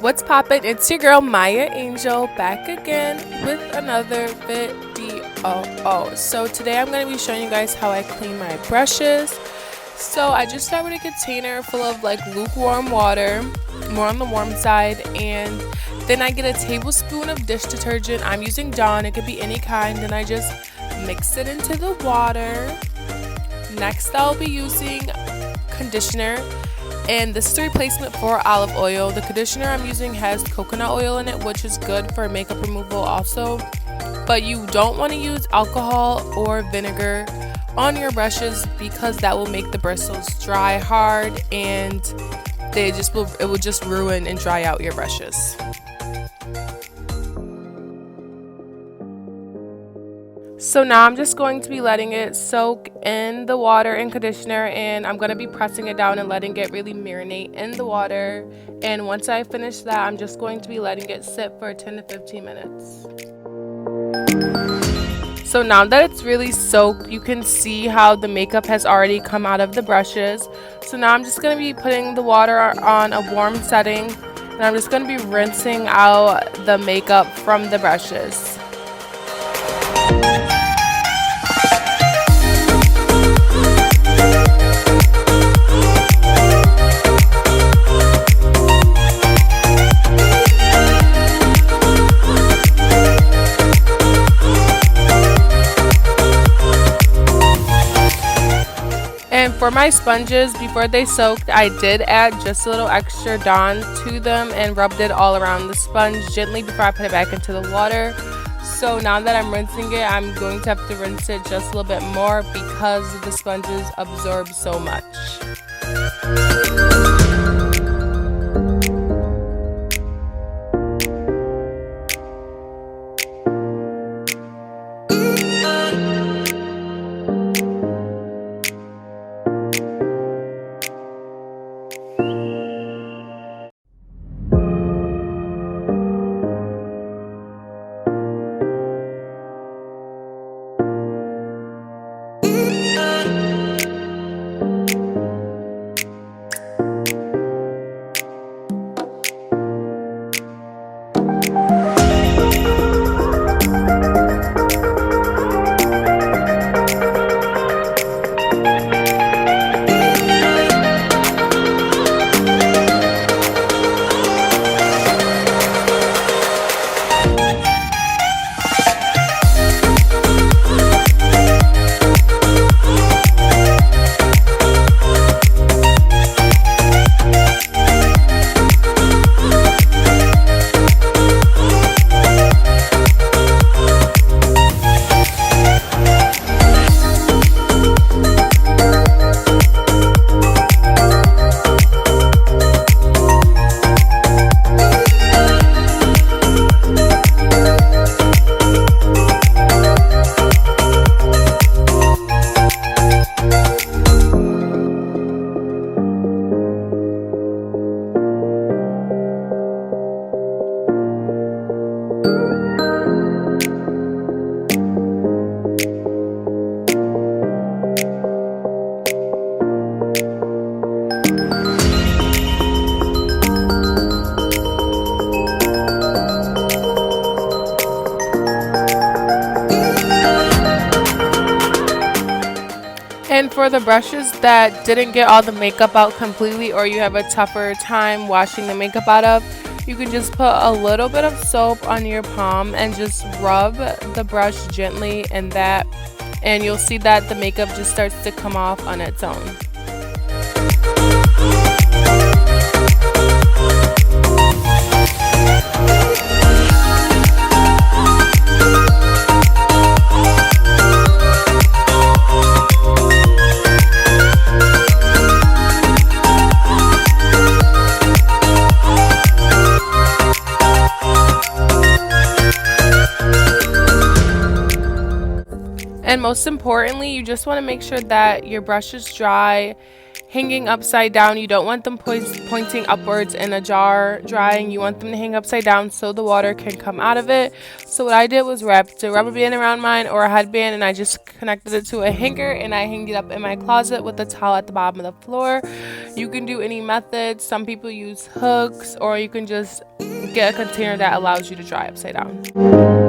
What's poppin'? It's your girl Maya Angel back again with another video. So today I'm going to be showing you guys how I clean my brushes. So I just start with a container full of like lukewarm water, more on the warm side, and then I get a tablespoon of dish detergent. I'm using Dawn, it could be any kind, and I just mix it into the water. Next I'll be using conditioner, and this is a replacement for olive oil. The conditioner I'm using has coconut oil in it, which is good for makeup removal also, but you don't want to use alcohol or vinegar on your brushes because that will make the bristles dry hard, and it will just ruin and dry out your brushes. So now I'm just going to be letting it soak in the water and conditioner, and I'm going to be pressing it down and letting it really marinate in the water. And once I finish that, I'm just going to be letting it sit for 10 to 15 minutes. So now that it's really soaked, you can see how the makeup has already come out of the brushes. So now I'm just going to be putting the water on a warm setting, and I'm just going to be rinsing out the makeup from the brushes. And for my sponges, before they soaked, I did add just a little extra Dawn to them and rubbed it all around the sponge gently before I put it back into the water. So now that I'm rinsing it, I'm going to have to rinse it just a little bit more because the sponges absorb so much. And for the brushes that didn't get all the makeup out completely, or you have a tougher time washing the makeup out of, you can just put a little bit of soap on your palm and just rub the brush gently in that, and you'll see that the makeup just starts to come off on its own. And most importantly, you just want to make sure that your brush is dry hanging upside down. You don't want them pointing upwards in a jar drying. You want them to hang upside down so the water can come out of it. So what I did was wrapped a rubber band around mine, or a headband, and I just connected it to a hanger, and I hanged it up in my closet with the towel at the bottom of the floor. You can do any method. Some people use hooks, or you can just get a container that allows you to dry upside down.